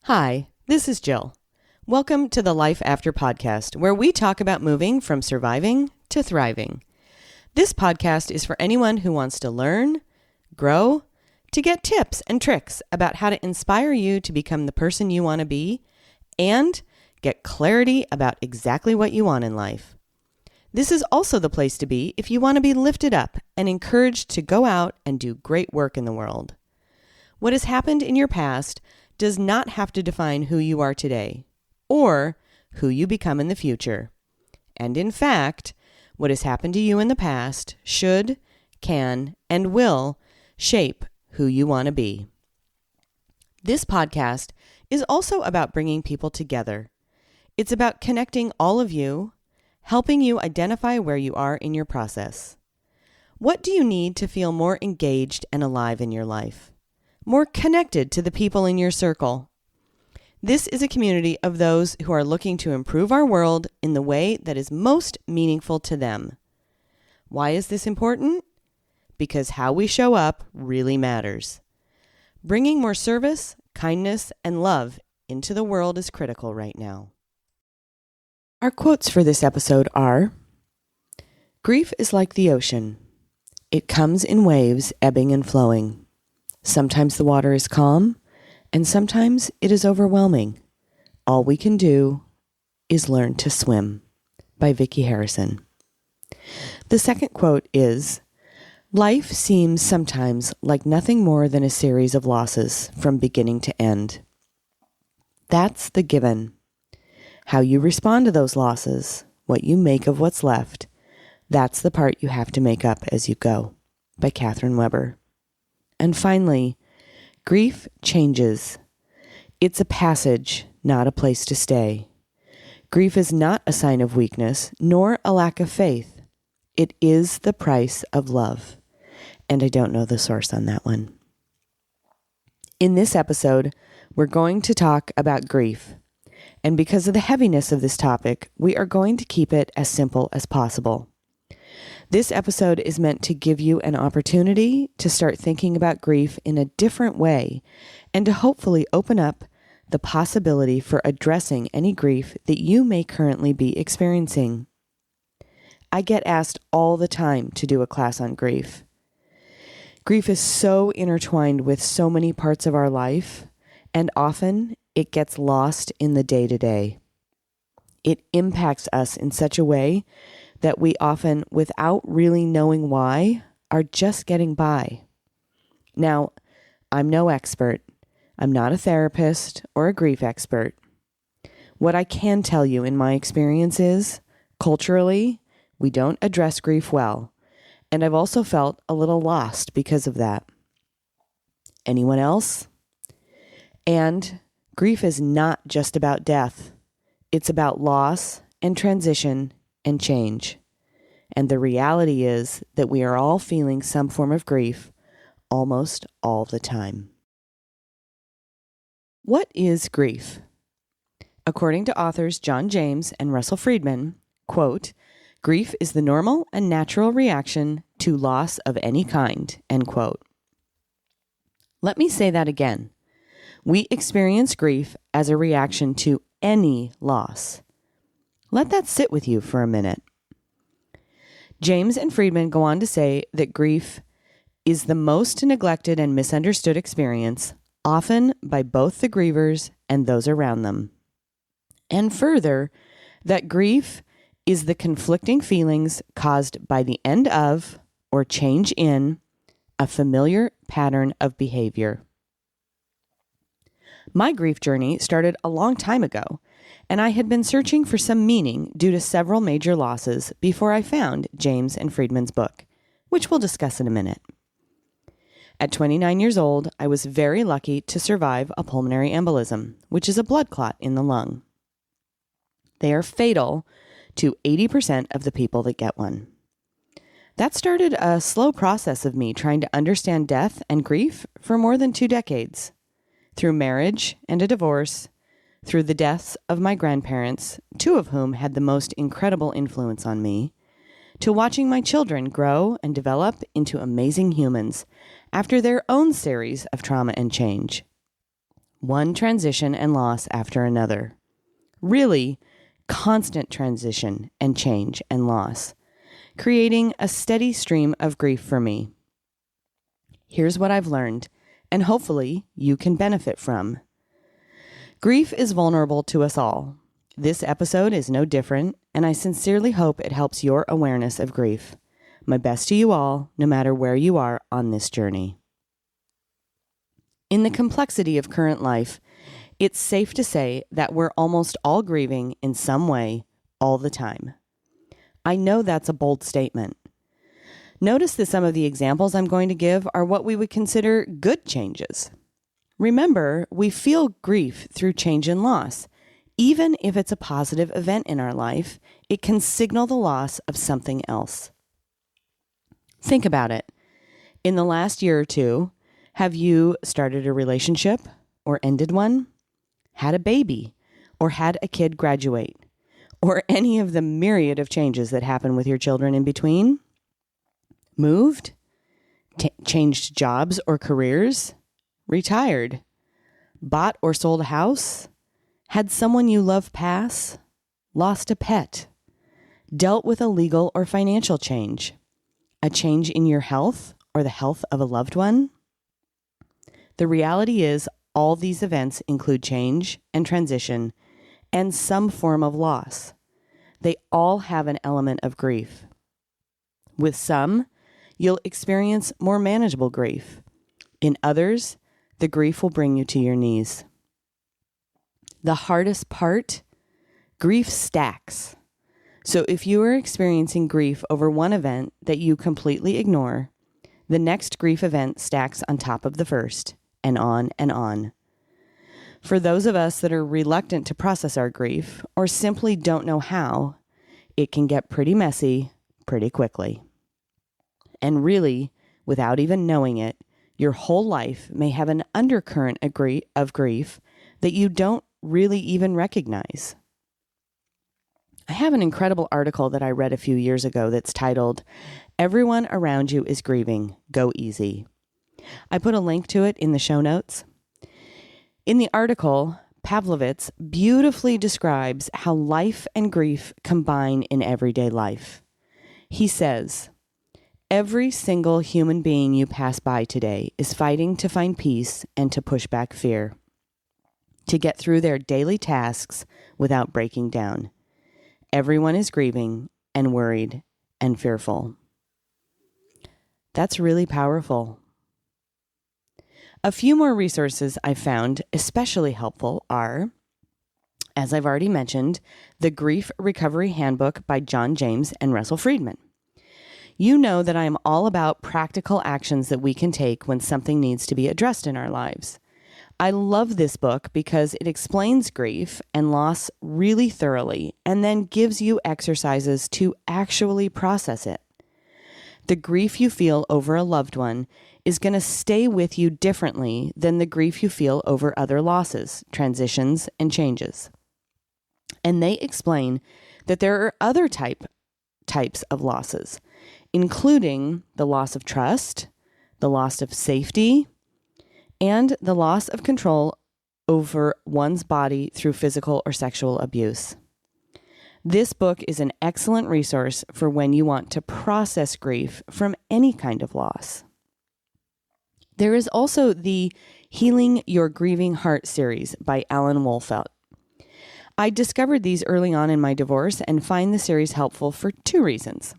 Hi, this is Jill. Welcome to the Life After podcast, where we talk about moving from surviving to thriving. This podcast is for anyone who wants to learn, grow, to get tips and tricks about how to inspire you to become the person you want to be, and get clarity about exactly what you want in life. This is also the place to be if you want to be lifted up and encouraged to go out and do great work in the world. What has happened in your past does not have to define who you are today or who you become in the future. And in fact, what has happened to you in the past should, can, and will shape who you want to be. This podcast is also about bringing people together. It's about connecting all of you, helping you identify where you are in your process. What do you need to feel more engaged and alive in your life? More connected to the people in your circle? This is a community of those who are looking to improve our world in the way that is most meaningful to them. Why is this important? Because how we show up really matters. Bringing more service, kindness, and love into the world is critical right now. Our quotes for this episode are, "Grief is like the ocean. It comes in waves, ebbing and flowing. Sometimes the water is calm, and sometimes it is overwhelming. All we can do is learn to swim," by Vicki Harrison. The second quote is, "Life seems sometimes like nothing more than a series of losses from beginning to end. That's the given. How you respond to those losses, what you make of what's left, that's the part you have to make up as you go," by Katharine Weber. And finally, grief changes. It's a passage, not a place to stay. Grief is not a sign of weakness, nor a lack of faith. It is the price of love. And I don't know the source on that one. In this episode, we're going to talk about grief. And because of the heaviness of this topic, we are going to keep it as simple as possible. This episode is meant to give you an opportunity to start thinking about grief in a different way and to hopefully open up the possibility for addressing any grief that you may currently be experiencing. I get asked all the time to do a class on grief. Grief is so intertwined with so many parts of our life, and often it gets lost in the day-to-day. It impacts us in such a way that we often, without really knowing why, are just getting by. Now, I'm no expert. I'm not a therapist or a grief expert. What I can tell you in my experience is, culturally, we don't address grief well, and I've also felt a little lost because of that. Anyone else? And grief is not just about death. It's about loss and transition and change. And the reality is that we are all feeling some form of grief almost all the time. What is grief? According to authors John James and Russell Friedman, quote, "Grief is the normal and natural reaction to loss of any kind," end quote. Let me say that again. We experience grief as a reaction to any loss. Let that sit with you for a minute. James and Friedman go on to say that grief is the most neglected and misunderstood experience, often by both the grievers and those around them. And further, that grief is the conflicting feelings caused by the end of or change in a familiar pattern of behavior. My grief journey started a long time ago, and I had been searching for some meaning due to several major losses before I found James and Friedman's book, which we'll discuss in a minute. At 29 years old, I was very lucky to survive a pulmonary embolism, which is a blood clot in the lung. They are fatal to 80% of the people that get one. That started a slow process of me trying to understand death and grief for more than 2 decades. Through marriage and a divorce, through the deaths of my grandparents, 2 of whom had the most incredible influence on me, to watching my children grow and develop into amazing humans after their own series of trauma and change. one transition and loss after another. Really, constant transition and change and loss, creating a steady stream of grief for me. Here's what I've learned, and hopefully you can benefit from. Grief is vulnerable to us all. This episode is no different, and I sincerely hope it helps your awareness of grief. My best to you all, no matter where you are on this journey. In the complexity of current life, it's safe to say that we're almost all grieving in some way all the time. I know that's a bold statement. Notice that some of the examples I'm going to give are what we would consider good changes. Remember, we feel grief through change and loss. Even if it's a positive event in our life, it can signal the loss of something else. Think about it. In the last year or two, have you started a relationship or ended one? Had a baby or had a kid graduate? Or any of the myriad of changes that happen with your children in between? Moved? Changed jobs or careers? Retired? Bought or sold a house? Had someone you love pass? Lost a pet? Dealt with a legal or financial change? A change in your health or the health of a loved one? The reality is, all these events include change and transition and some form of loss. They all have an element of grief. With some, you'll experience more manageable grief. In others, the grief will bring you to your knees. The hardest part, grief stacks. So if you are experiencing grief over one event that you completely ignore, the next grief event stacks on top of the first, and on and on. For those of us that are reluctant to process our grief, or simply don't know how, it can get pretty messy pretty quickly. And really, without even knowing it, your whole life may have an undercurrent of grief that you don't really even recognize. I have an incredible article that I read a few years ago that's titled, "Everyone Around You is Grieving, Go Easy." I put a link to it in the show notes. In the article, Pavlovitz beautifully describes how life and grief combine in everyday life. He says, "Every single human being you pass by today is fighting to find peace and to push back fear, to get through their daily tasks without breaking down. Everyone is grieving and worried and fearful." That's really powerful. A few more resources I found especially helpful are, as I've already mentioned, the Grief Recovery Handbook by John James and Russell Friedman. You know that I am all about practical actions that we can take when something needs to be addressed in our lives. I love this book because it explains grief and loss really thoroughly and then gives you exercises to actually process it. The grief you feel over a loved one is going to stay with you differently than the grief you feel over other losses, transitions, and changes. And they explain that there are other types of losses, including the loss of trust, the loss of safety, and the loss of control over one's body through physical or sexual abuse. This book is an excellent resource for when you want to process grief from any kind of loss. There is also the Healing Your Grieving Heart series by Alan Wolfelt. I discovered these early on in my divorce and find the series helpful for two reasons.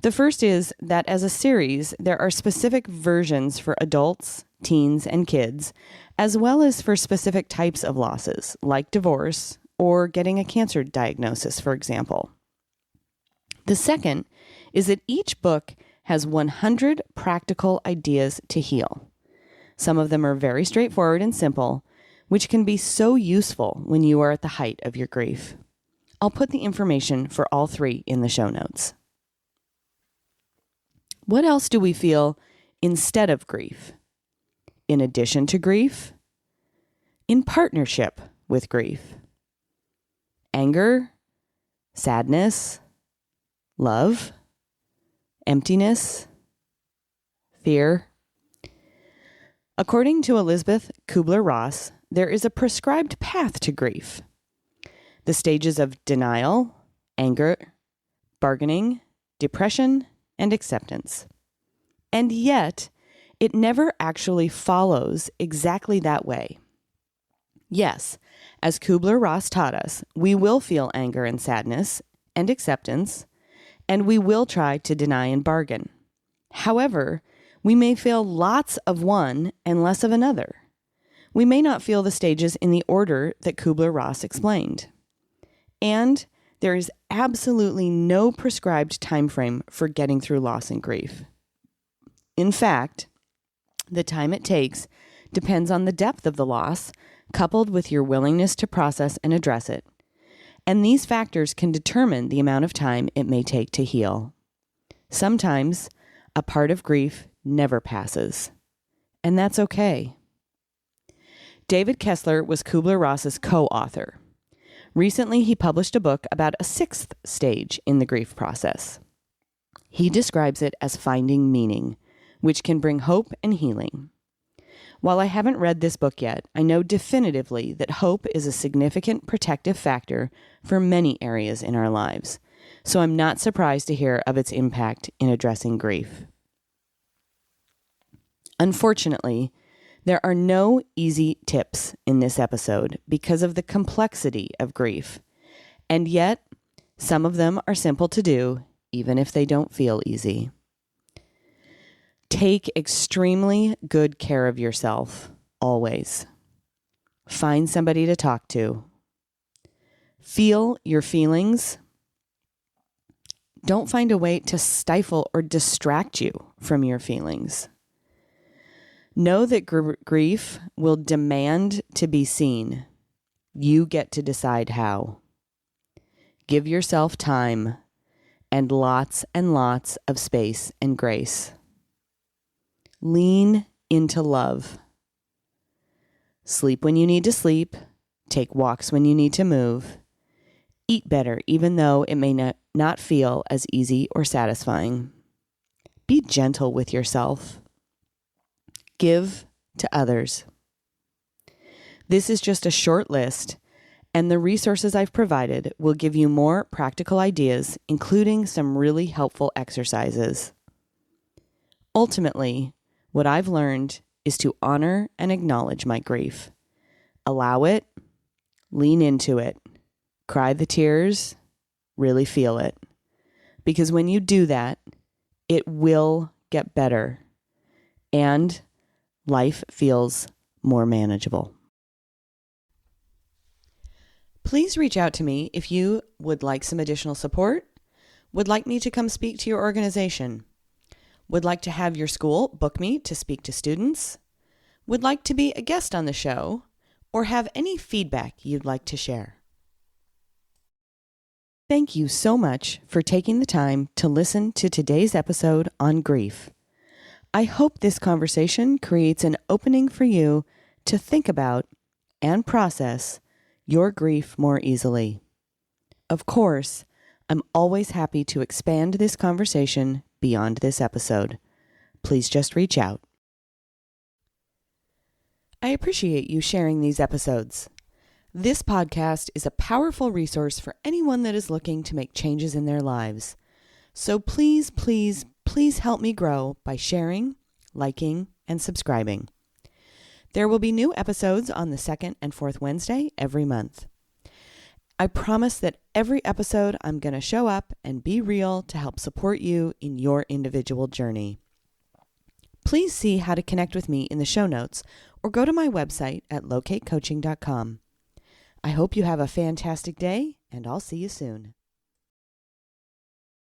The first is that as a series, there are specific versions for adults, teens, and kids, as well as for specific types of losses, like divorce or getting a cancer diagnosis, for example. The second is that each book has 100 practical ideas to heal. Some of them are very straightforward and simple, which can be so useful when you are at the height of your grief. I'll put the information for all three in the show notes. What else do we feel instead of grief? In addition to grief? In partnership with grief? Anger? Sadness? Love? Emptiness? Fear? According to Elizabeth Kubler-Ross, there is a prescribed path to grief. The stages of denial, anger, bargaining, depression, and acceptance. And yet, it never actually follows exactly that way. Yes, as Kubler-Ross taught us, we will feel anger and sadness and acceptance, and we will try to deny and bargain. However, we may feel lots of one and less of another. We may not feel the stages in the order that Kubler-Ross explained. And there is absolutely no prescribed time frame for getting through loss and grief. In fact, the time it takes depends on the depth of the loss, coupled with your willingness to process and address it. And these factors can determine the amount of time it may take to heal. Sometimes, a part of grief never passes. And that's okay. David Kessler was Kubler-Ross's co-author. Recently, he published a book about a sixth stage in the grief process. He describes it as finding meaning, which can bring hope and healing. While I haven't read this book yet, I know definitively that hope is a significant protective factor for many areas in our lives, so I'm not surprised to hear of its impact in addressing grief. Unfortunately, there are no easy tips in this episode because of the complexity of grief, and yet some of them are simple to do, even if they don't feel easy. Take extremely good care of yourself, always. Find somebody to talk to. Feel your feelings. Don't find a way to stifle or distract you from your feelings. Know that grief will demand to be seen. You get to decide how. Give yourself time and lots of space and grace. Lean into love. Sleep when you need to sleep. Take walks when you need to move. Eat better, even though it may not feel as easy or satisfying. Be gentle with yourself. Give to others. This is just a short list, and the resources I've provided will give you more practical ideas, including some really helpful exercises. Ultimately, what I've learned is to honor and acknowledge my grief. Allow it, lean into it, cry the tears, really feel it. Because when you do that, it will get better, and life feels more manageable. Please reach out to me if you would like some additional support, would like me to come speak to your organization, would like to have your school book me to speak to students, would like to be a guest on the show, or have any feedback you'd like to share. Thank you so much for taking the time to listen to today's episode on grief. I hope this conversation creates an opening for you to think about and process your grief more easily. Of course, I'm always happy to expand this conversation beyond this episode. Please just reach out. I appreciate you sharing these episodes. This podcast is a powerful resource for anyone that is looking to make changes in their lives. So please help me grow by sharing, liking, and subscribing. There will be new episodes on the second and fourth Wednesday every month. I promise that every episode I'm going to show up and be real to help support you in your individual journey. Please see how to connect with me in the show notes or go to my website at locatecoaching.com. I hope you have a fantastic day, and I'll see you soon.